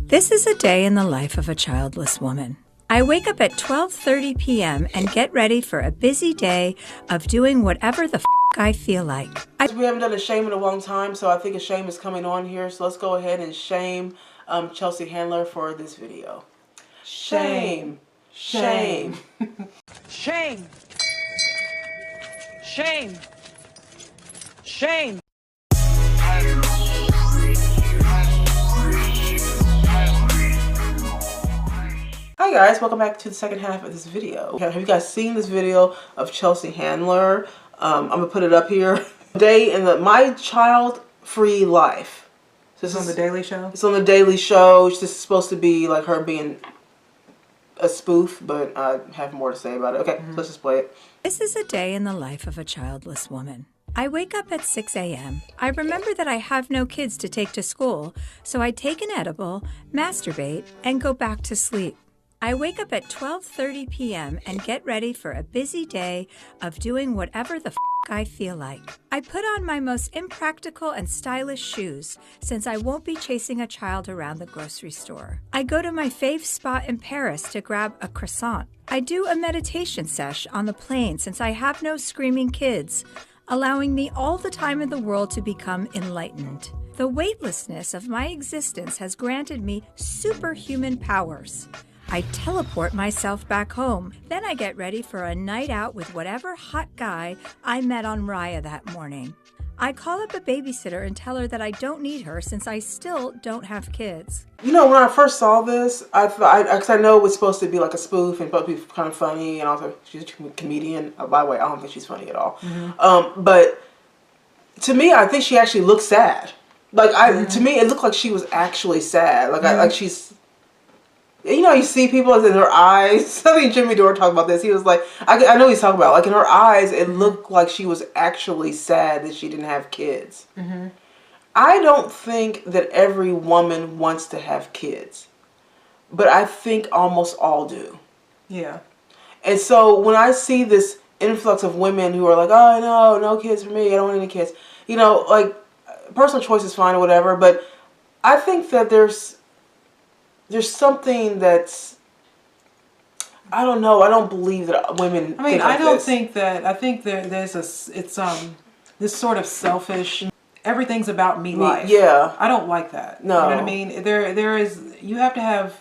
This is a day in the life of a childless woman. I wake up at 12:30 p.m. and get ready for a busy day of doing whatever the I feel like. We haven't done a shame in a long time, so I think a shame is coming on here. So let's go ahead and shame Chelsea Handler for this video. Shame. Shame. Shame. Shame. Shame. Hi guys, welcome back to the second half of this video. Have you guys seen this video of Chelsea Handler? I'm gonna put it up here. Day in my child-free life. So this is on the Daily Show? It's on the Daily Show. This is supposed to be like her being a spoof, but I have more to say about it. Okay, so let's just play it. This is a day in the life of a childless woman. I wake up at 6 a.m. I remember that I have no kids to take to school, so I take an edible, masturbate, and go back to sleep. I wake up at 12:30 p.m. and get ready for a busy day of doing whatever the I feel like. I put on my most impractical and stylish shoes since I won't be chasing a child around the grocery store. I go to my fave spot in Paris to grab a croissant. I do a meditation sesh on the plane since I have no screaming kids, allowing me all the time in the world to become enlightened. The weightlessness of my existence has granted me superhuman powers. I teleport myself back home. Then I get ready for a night out with whatever hot guy I met on Raya that morning. I call up a babysitter and tell her that I don't need her since I still don't have kids. You know, when I first saw this, because I know it was supposed to be like a spoof and supposed to be kind of funny, and also she's a comedian. By the way, I don't think she's funny at all. But to me, I think she actually looked sad. Like to me, it looked like she was actually sad. Like like she's. You know, you see people in their eyes. I think Jimmy Dore talked about this. He was like, I know he's talking about, like in her eyes, it looked like she was actually sad that she didn't have kids. I don't think that every woman wants to have kids, but I think almost all do. Yeah. And so when I see this influx of women who are like, oh, no kids for me, I don't want any kids. You know, like, personal choice is fine or whatever, but I think that there's something that's, I don't know. I don't believe that women. I mean, I think there's this sort of selfish, everything about me life. Yeah. I don't like that. No. You know what I mean? There is, you have to have,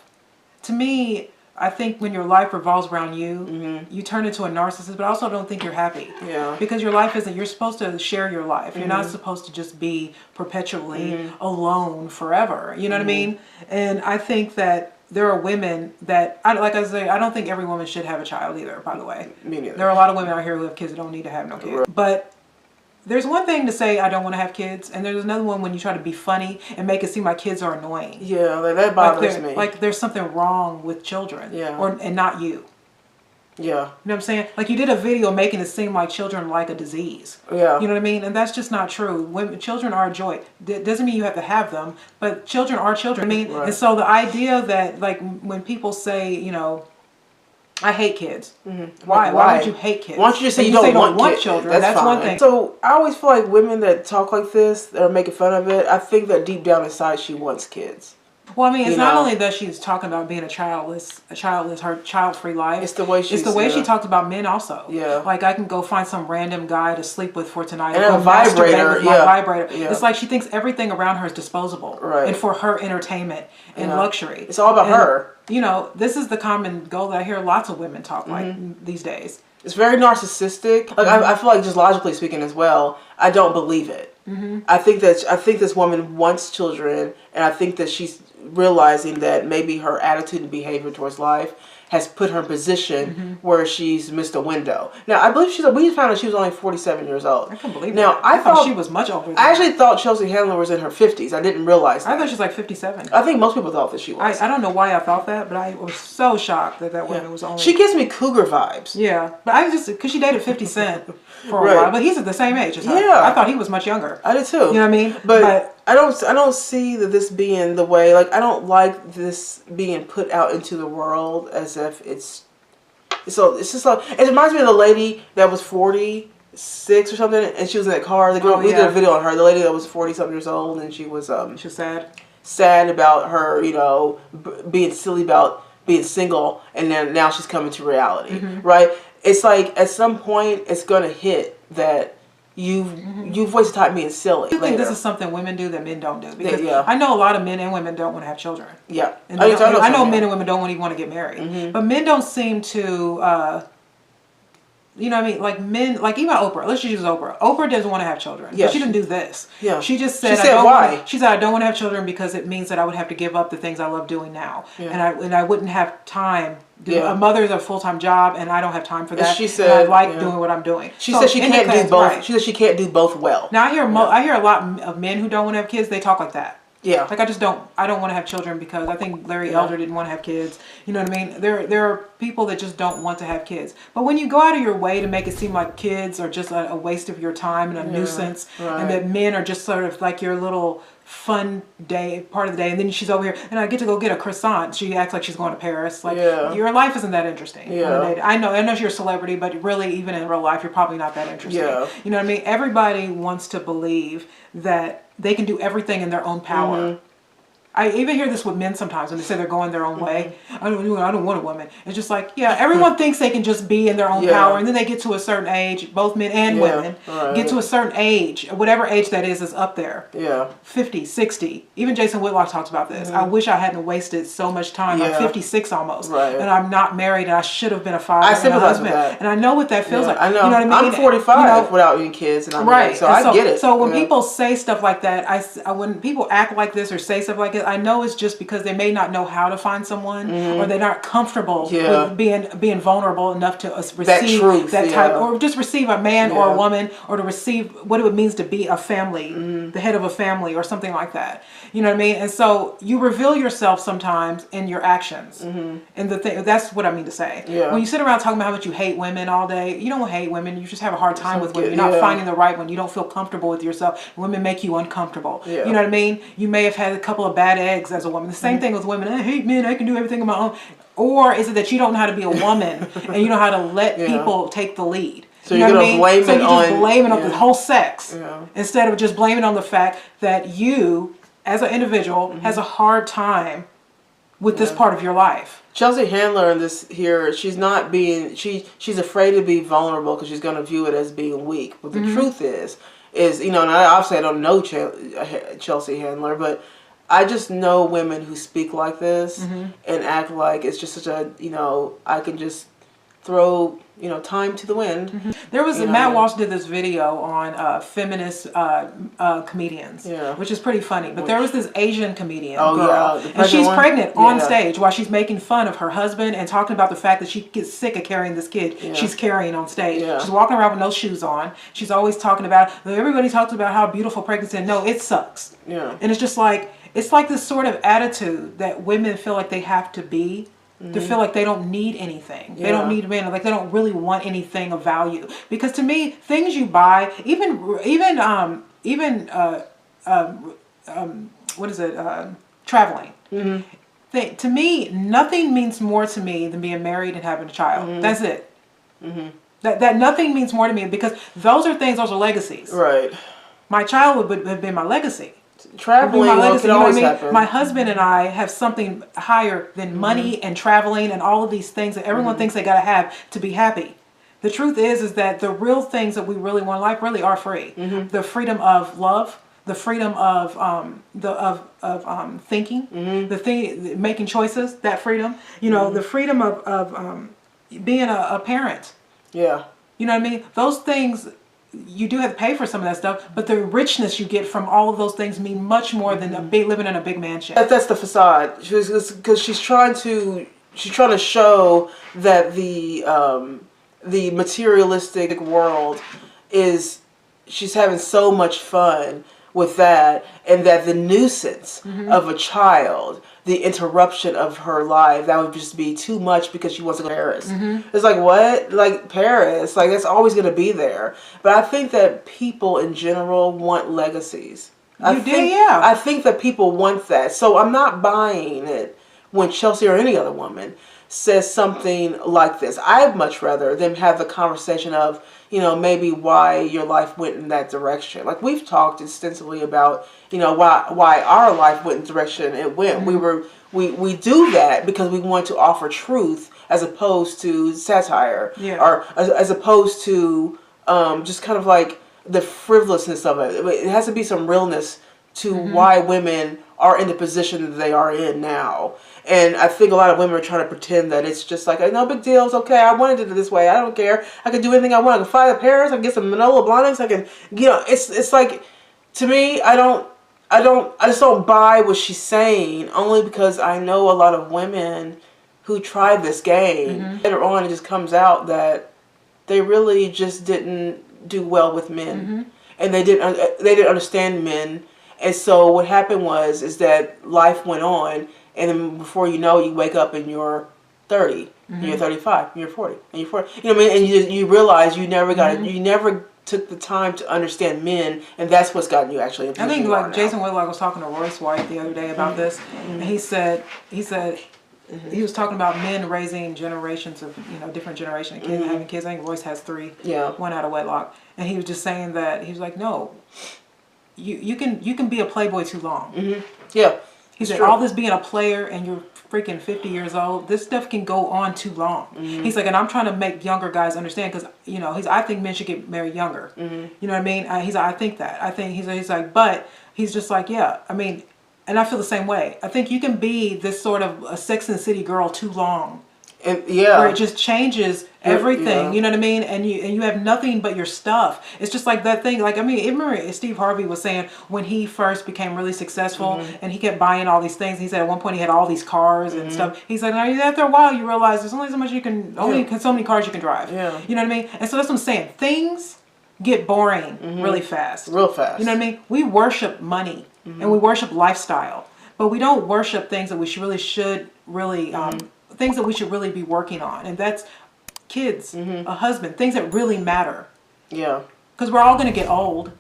to me, I think when your life revolves around you, you turn into a narcissist, but I also don't think you're happy. Yeah. Because your life isn't, you're supposed to share your life. You're not supposed to just be perpetually alone forever. You know what I mean? And I think that there are women that, like I say, I don't think every woman should have a child either, by the way. Me neither. There are a lot of women out here who have kids that don't need to have no kids. Right. But there's one thing to say I don't want to have kids, and there's another one when you try to be funny and make it seem like kids are annoying. Yeah, like that bothers me. Like there's something wrong with children. Yeah. And not you. Yeah. You know what I'm saying? Like you did a video making it seem like children are like a disease. Yeah. You know what I mean? And that's just not true. Children are a joy. It doesn't mean you have to have them, but children are children. I mean, and so the idea that like when people say, you know, I hate kids. Why would you hate kids? Why don't you just say you don't want children? That's one thing. So I always feel like women that talk like this or making fun of it, I think that deep down inside she wants kids. Well, I mean, it's not only that she's talking about being her child-free life. It's the way she talks about men also. Yeah. Like I can go find some random guy to sleep with for tonight. And a vibrator. With my vibrator. Yeah. It's like she thinks everything around her is disposable. Right. And for her entertainment and luxury. It's all about her. You know, this is the common goal that I hear lots of women talk like these days. It's very narcissistic. Like I feel like just logically speaking as well, I don't believe it. I think this woman wants children, and I think that she's realizing that maybe her attitude and behavior towards life has put her in a position where she's missed a window. Now, I believe we found out she was only 47 years old. I can't believe now, that. I thought she was much older. I actually thought Chelsea Handler was in her 50s. I didn't realize that. I thought she was like 57. I think most people thought that she was. I don't know why I thought that, but I was so shocked that woman was only... She gives me cougar vibes. Yeah, but I just... Because she dated 50 Cent for a while, but he's at the same age as her. Yeah. I thought he was much younger. I did too. You know what I mean? But I don't see that this being the way, like I don't like this being put out into the world as if it's just like, it reminds me of the lady that was 46 or something and she was in that car. The girl, we did a video on her, the lady that was 40 something years old and she was sad. sad about her, being silly about being single, and then now she's coming to reality, right? It's like at some point it's gonna hit that you've wasted time being silly. I think this is something women do that men don't do, because Yeah. I know a lot of men and women don't want to have children. Yeah, And I know men and women don't even want to get married, but men don't seem to. You know what I mean? Like men, like even Oprah. Let's just use Oprah. Oprah doesn't want to have children. Yeah, But she didn't do this. Yeah. She just said, why? She said, I don't want to have children because it means that I would have to give up the things I love doing now. Yeah. And I wouldn't have time. Yeah. A mother's a full-time job, and I don't have time for that. She said, and I like doing what I'm doing. She said she can't do both. Right. She said she can't do both well. Now I hear a lot of men who don't want to have kids. They talk like that. Yeah. Like I don't want to have children because I think Larry Elder didn't want to have kids. You know what I mean? There are people that just don't want to have kids. But when you go out of your way to make it seem like kids are just a waste of your time and a nuisance, and that men are just sort of like your little fun part of the day, and then she's over here and I get to go get a croissant. She acts like she's going to Paris. Like your life isn't that interesting. Yeah. I know you're a celebrity, but really even in real life you're probably not that interesting. Yeah. You know what I mean? Everybody wants to believe that they can do everything in their own power. I even hear this with men sometimes when they say they're going their own way. I don't want a woman. It's just like, everyone thinks they can just be in their own power, and then they get to a certain age, both men and women, get to a certain age, whatever age that is up there. Yeah. 50, 60. Even Jason Whitlock talks about this. I wish I hadn't wasted so much time. I'm 56 almost. Right. And I'm not married, and I should have been a father and a husband. And I know what that feels like. I know. You know what I mean? I'm 45 without any kids, and I'm married, so I get it. So when people say stuff like that, when people act like this or say stuff like it, I know it's just because they may not know how to find someone, or they're not comfortable with being vulnerable enough to receive that type, or just receive a man or a woman, or to receive what it means to be a family, the head of a family, or something like that. You know what I mean? And so you reveal yourself sometimes in your actions, and that's what I mean to say. Yeah. When you sit around talking about how much you hate women all day, you don't hate women. You just have a hard time with women. You're not finding the right one. You don't feel comfortable with yourself. Women make you uncomfortable. Yeah. You know what I mean? You may have had a couple of bad eggs as a woman. The same thing with women. I hate men. I can do everything on my own. Or is it that you don't know how to be a woman and you know how to let people take the lead? So you're going to blame it on... just blame it on the whole sex instead of just blaming on the fact that you, as an individual, has a hard time with this part of your life. Chelsea Handler in this here, she's not being... She's afraid to be vulnerable because she's going to view it as being weak. But the truth is, and obviously I don't know Chelsea Handler, but I just know women who speak like this and act like it's just such a, I can just throw, time to the wind. There was Matt Walsh did this video on feminist comedians, which is pretty funny. But there was this Asian comedian girl, and she's pregnant on stage while she's making fun of her husband and talking about the fact that she gets sick of carrying this kid she's carrying on stage. She's walking around with no shoes on. She's always talking about, everybody talks about how beautiful pregnancy is. No, it sucks. Yeah. And it's just like, it's like this sort of attitude that women feel like they have to be, to feel like they don't need anything. They don't need a man. Like they don't really want anything of value. Because to me, things you buy, traveling. To me, nothing means more to me than being married and having a child. That's it. That nothing means more to me, because those are legacies. Right. My child would have been my legacy. Traveling can always happen. My husband and I have something higher than money and traveling and all of these things that everyone thinks they gotta have to be happy. The truth is that the real things that we really want in life really are free. The freedom of love, the freedom of thinking, making choices. That freedom, the freedom of being a parent. Yeah, you know what I mean. Those things. You do have to pay for some of that stuff, but the richness you get from all of those things mean much more than living in a big mansion. That's the facade. Because she's trying to show that the materialistic world she's having so much fun with that, and that the nuisance of a child, the interruption of her life, that would just be too much because she wants to go to Paris. It's like, what? Like Paris? Like that's always going to be there. But I think that people in general want legacies. I think that people want that. So I'm not buying it when Chelsea or any other woman says something like this. I'd much rather them have the conversation of, maybe why your life went in that direction. Like, we've talked extensively about, why our life went in the direction it went. We do that because we want to offer truth as opposed to satire, or as opposed to just kind of like the frivolousness of it. It has to be some realness to why women are in the position that they are in now. And I think a lot of women are trying to pretend that it's just like, no big deal, it's okay, I wanted it this way, I don't care, I can do anything I want, I can fly to Paris, I can get some Manolo Blahniks, I can, it's like, to me, I just don't buy what she's saying, only because I know a lot of women who tried this game. Later on, it just comes out that they really just didn't do well with men, and they didn't understand men. And so what happened is that life went on, and then before you know it, you wake up and you're 30, and you're 35, and you're 40, and you're 40. You know what I mean? And you realize you never you never took the time to understand men, and that's what's gotten you actually into. I think like Jason Whitlock was talking to Royce White the other day about this, and he said he was talking about men raising generations of different generation of kids, having kids. I think Royce has 3, one out of wedlock, and he was just saying that he was like, no. You can be a playboy too long. Yeah. He said, all this being a player and you're freaking 50 years old, this stuff can go on too long. He's like, and I'm trying to make younger guys understand because, I think men should get married younger. You know what I mean? He's like, I think that. I think he's like, but he's just like, yeah, I mean, and I feel the same way. I think you can be this sort of a Sex and the City girl too long. And, where it just changes everything, you know what I mean, and you have nothing but your stuff. It's just like that thing. Like, I mean, remember Steve Harvey was saying when he first became really successful, and he kept buying all these things. He said at one point he had all these cars and stuff. He's like, after a while you realize there's only so much you can, so many cars you can drive. Yeah. You know what I mean? And so that's what I'm saying. Things get boring really fast. Real fast. You know what I mean? We worship money and we worship lifestyle, but we don't worship things that we should really things that we should really be working on, and that's kids, a husband, things that really matter. Yeah. Because we're all going to get old.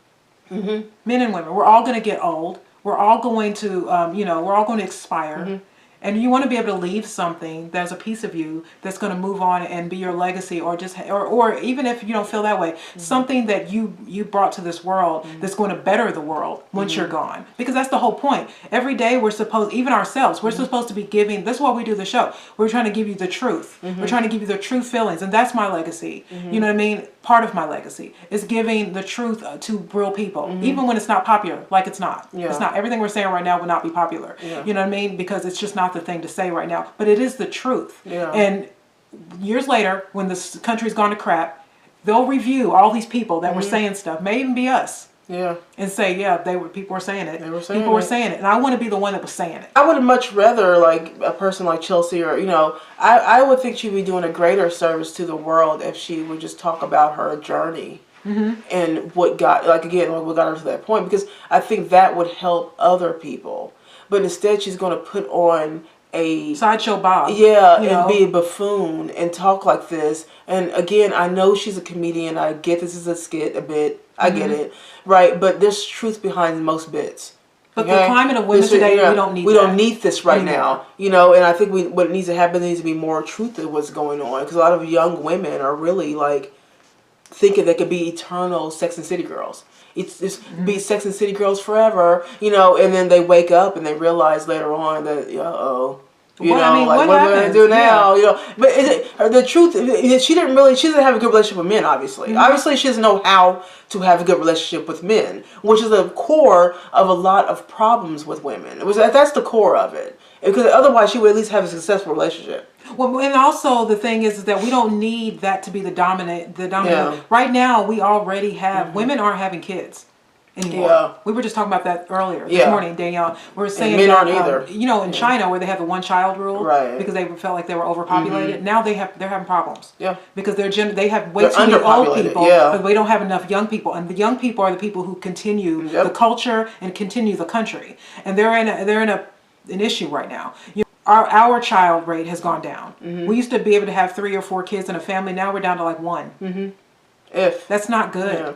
Men and women, we're all going to get old. We're all going to, we're all going to expire. And you want to be able to leave something that's a piece of you that's going to move on and be your legacy, or just, or even if you don't feel that way, something that you brought to this world that's going to better the world once you're gone. Because that's the whole point. Every day we're supposed, even ourselves, we're supposed to be giving. That's why we do the show. We're trying to give you the truth. We're trying to give you the true feelings, and that's my legacy. You know what I mean? Part of my legacy is giving the truth to real people, even when it's not popular. Like it's not. It's not. Everything we're saying right now will not be popular. You know what I mean? Because it's just not the thing to say right now, but it is the truth. And years later, when this country's gone to crap, they'll review all these people that were saying stuff, may even be us, and say, people were saying it. People were saying it, and I want to be the one that was saying it. I would have much rather, like, a person like Chelsea, or I would think she'd be doing a greater service to the world if she would just talk about her journey. And what got her to that point, because I think that would help other people. But instead, she's going to put on a Sideshow Bob. And be a buffoon and talk like this. And again, I know she's a comedian. I get this is a skit a bit. I get it, right? But there's truth behind most bits. But the climate of women today, we don't need. We don't need this right now, And I think what needs to happen, there needs to be more truth to what's going on, because a lot of young women are really like thinking they could be eternal Sex and City girls. It's just be Sex and City girls forever, and then they wake up and they realize later on that, what are we going to do now? But the truth? She doesn't have a good relationship with men. Obviously, she doesn't know how to have a good relationship with men, which is the core of a lot of problems with women. That's the core of it, because otherwise she would at least have a successful relationship. Well, and also the thing is that we don't need that to be the dominant. Right now, we already have women aren't having kids anymore. We were just talking about that earlier this morning, Danielle. We were saying men aren't either. In China, where they have the one-child rule, because they felt like they were overpopulated. Now they're having problems. Because they have way too many old people, but we don't have enough young people, and the young people are the people who continue the culture and continue the country, and they're in an issue right now. Our child rate has gone down. We used to be able to have 3 or 4 kids in a family. Now we're down to like 1. That's not good.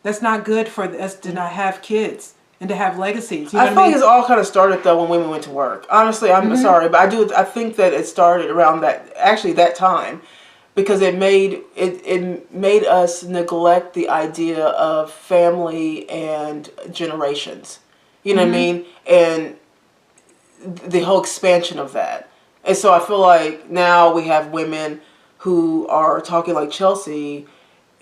That's not good for us to not have kids. and to have legacies. You know I feel like it's all kind of started though when women went to work. Honestly, I'm sorry, but I think that it started around that time, because it made us neglect the idea of family and generations. You know what I mean? And the whole expansion of that. And so I feel like now we have women who are talking like Chelsea,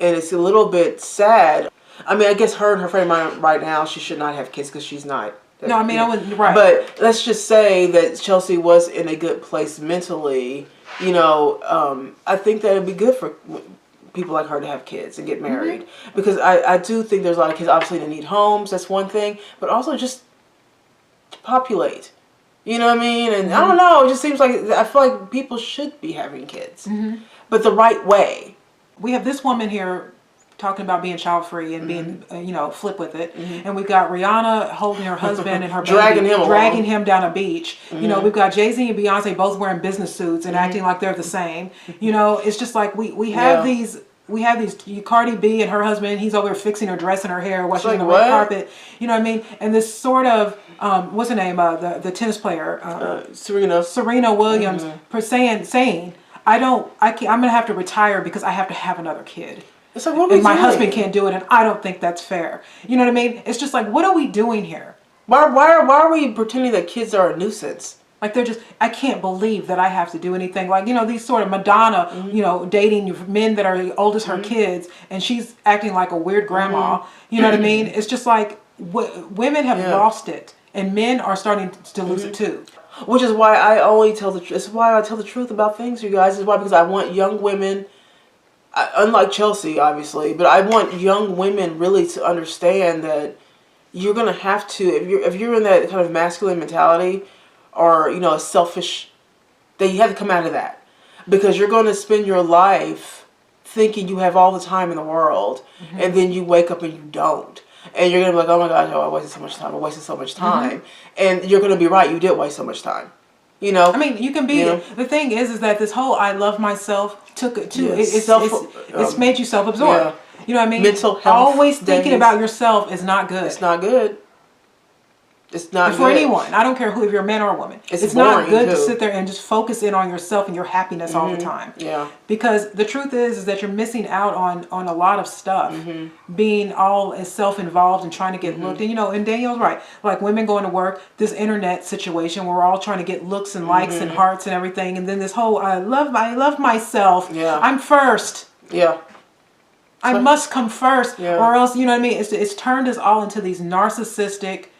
and it's a little bit sad. I mean, I guess her and her friend right now, she should not have kids because she's not. No, I mean, I wouldn't, right. But let's just say that Chelsea was in a good place mentally. You know, I think that it'd be good for people like her to have kids and get married. Because I do think there's a lot of kids, obviously, that need homes. That's one thing. But also just to populate. You know what I mean? And I don't know, it just seems like, I feel like people should be having kids. But the right way. We have this woman here talking about being child free and being, flip with it. And we've got Rihanna holding her husband and her baby, dragging him down a beach. You know, we've got Jay-Z and Beyonce both wearing business suits and acting like they're the same. You know, it's just like we have these. We have these, Cardi B and her husband, he's over there fixing her dress and her hair while she's on the red carpet. You know what I mean? And this sort of, what's her name? The tennis player, Serena Williams, saying, I'm going to have to retire because I have to have another kid. It's like, what are we and my doing? Husband can't do it, and I don't think that's fair. You know what I mean? It's just like, what are we doing here? Why are we pretending that kids are a nuisance? Like I can't believe that I have to do anything. Like, these sort of Madonna, dating men that are as old as her kids, and she's acting like a weird grandma. You know what I mean? It's just like women have lost it, and men are starting to lose it too. Which is why I only tell the truth. It's why I tell the truth about things, you guys. It's why, because I want young women, unlike Chelsea, obviously, but I want young women really to understand that you're gonna have to, if you're in that kind of masculine mentality, or a selfish, that you have to come out of that, because you're going to spend your life thinking you have all the time in the world, and then you wake up and you don't, and you're going to be like, oh my gosh, I wasted so much time, and you're going to be right, you did waste so much time. I mean, you can be. The thing is that this whole "I love myself" took it too. It's made you self-absorbed. Yeah. You know what I mean? Mental health. Always thinking about yourself is not good. It's not good. It's not good. For anyone. I don't care if you're a man or a woman. It's not good to sit there and just focus in on yourself and your happiness all the time. Yeah. Because the truth is that you're missing out on a lot of stuff. Being all as self-involved and trying to get looked. And and Danielle's right. Like women going to work, this internet situation where we're all trying to get looks and likes and hearts and everything. And then this whole I love myself. Yeah. I'm first. Yeah. I must come first. Yeah. Or else, you know what I mean? It's turned us all into these narcissistic,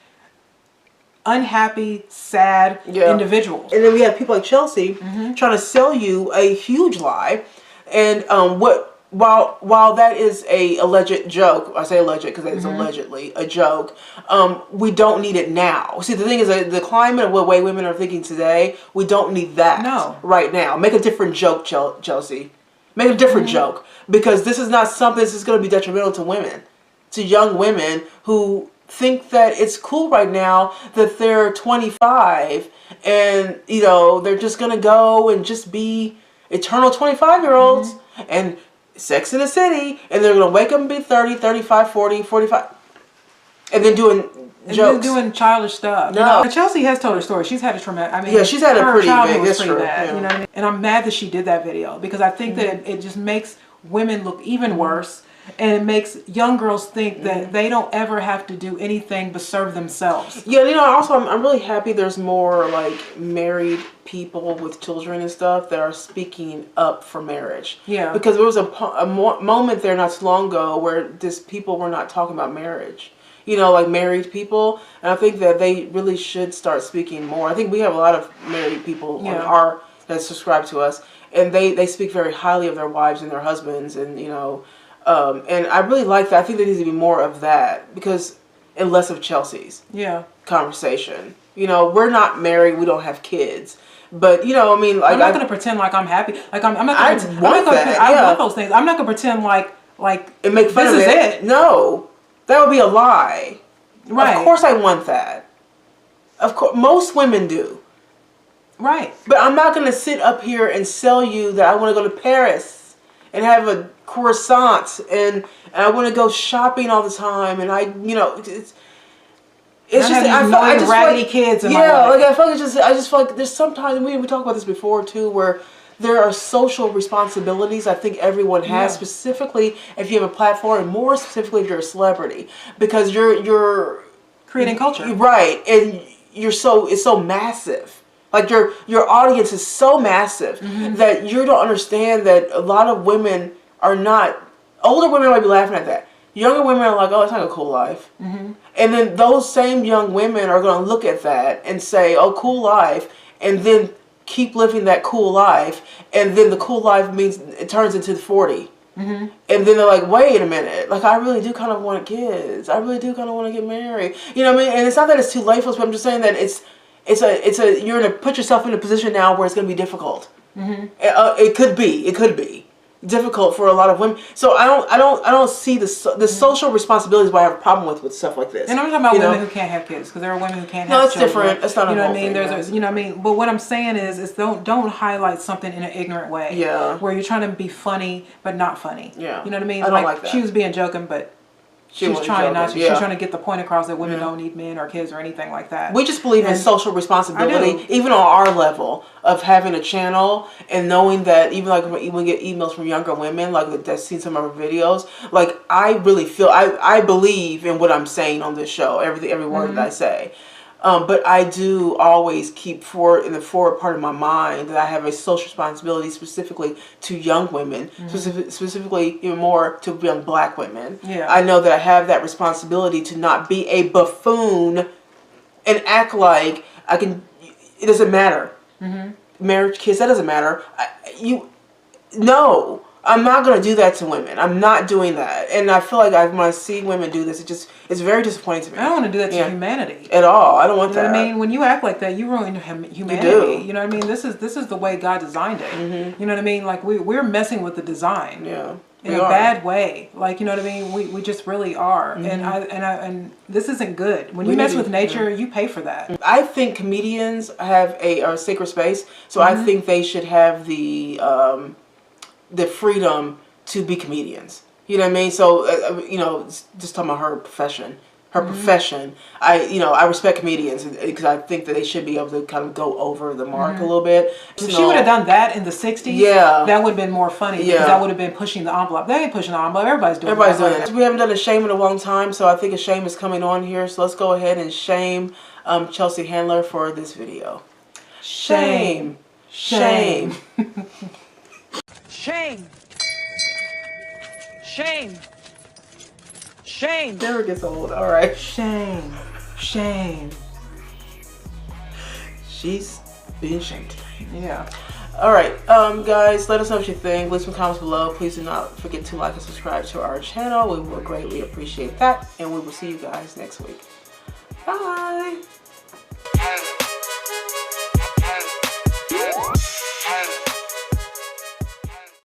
unhappy, sad individuals. And then we have people like Chelsea trying to sell you a huge lie. And while that is a alleged joke, I say alleged because it's allegedly a joke, we don't need it now. See, the thing is, the climate of the way women are thinking today, we don't need that right now. Make a different joke, Chelsea. Make a different joke, because this is not something that's going to be detrimental to women, to young women who think that it's cool right now that they're 25 and they're just gonna go and just be eternal 25-year-olds and Sex in the City, and they're gonna wake up and be 30, 35, 40, 45, and then doing jokes. And then doing childish stuff. No. Chelsea has told her story. She's had a traumatic, she's had a pretty big history. Bad, you know what I mean? And I'm mad that she did that video, because I think that it just makes women look even worse. And it makes young girls think that they don't ever have to do anything but serve themselves. Yeah, also I'm really happy there's more like married people with children and stuff that are speaking up for marriage. Yeah. Because there was a moment there not too long ago where people were not talking about marriage. Like married people. And I think that they really should start speaking more. I think we have a lot of married people that subscribe to us. And they speak very highly of their wives and their husbands, and and I really like that. I think there needs to be more of that, and less of Chelsea's conversation. We're not married, we don't have kids, but I mean, like, I'm not going to pretend like I'm happy. Like I'm not. I want those things. I'm not going to pretend like and make fun of it. No, that would be a lie. Right. Of course, I want that. Of course, most women do. Right. But I'm not going to sit up here and sell you that I want to go to Paris and have a croissant and I want to go shopping all the time, and It's just I just raggedy kids in my yeah, life. like I just feel like there's sometimes we talked about this before too, where there are social responsibilities I think everyone has, specifically if you have a platform, and more specifically if you're a celebrity, because you're creating culture, right? And it's so massive. Like your audience is so massive that you don't understand that a lot of women are not. Older women might be laughing at that. Younger women are like, oh, it's not a cool life. And then those same young women are going to look at that and say, oh, cool life, and then keep living that cool life, and then the cool life means it turns into 40. And then they're like, wait a minute, like I really do kind of want kids. I really do kind of want to get married. You know what I mean? And it's not that it's too late for us, but I'm just saying that you're going to put yourself in a position now where it's going to be difficult. It could be difficult for a lot of women. So I don't see the social responsibilities why I have a problem with stuff like this. And I'm talking about women who can't have kids, because there are women who can't have No, it's children. different. It's not a whole thing. You know what I mean? But what I'm saying is don't highlight something in an ignorant way. Yeah. Where you're trying to be funny but not funny. Yeah. You know what I mean? I don't like that. She was being joking, but she was trying not to. Yeah. She was trying to get the point across that women don't need men or kids or anything like that. We just believe in social responsibility, even on our level of having a channel and knowing that even like when we get emails from younger women, like that's seen some of our videos, like I really feel, I believe in what I'm saying on this show, every word that I say. But I do always keep in the forward part of my mind that I have a social responsibility specifically to young women, specifically even more to young black women. Yeah. I know that I have that responsibility to not be a buffoon and act like it doesn't matter. Marriage, kids, that doesn't matter. No. I'm not going to do that to women. I'm not doing that. And I feel like when I see women do this, it's very disappointing to me. I don't want to do that to humanity. At all. I don't want that. You know what I mean? When you act like that, you ruin humanity. You do. You know what I mean? This is the way God designed it. You know what I mean? Like we're messing with the design. Yeah. In a bad way. Like, you know what I mean? We just really are. And this isn't good. When you mess with nature, you pay for that. I think comedians have a sacred space. So I think they should have the freedom to be comedians. You know what I mean? So, just talking about her profession. I respect comedians because I think that they should be able to kind of go over the mark a little bit. If she would have done that in the 60s, that would have been more funny because that would have been pushing the envelope. They ain't pushing the envelope. Everybody's doing that. We haven't done a shame in a long time, so I think a shame is coming on here. So let's go ahead and shame Chelsea Handler for this video. Shame. Shame. Shame. Shame. Shame. Never gets old. All right. Shame. Shame. She's being shamed. Yeah. All right, guys, let us know what you think. Leave some comments below. Please do not forget to like and subscribe to our channel. We will greatly appreciate that. And we will see you guys next week. Bye.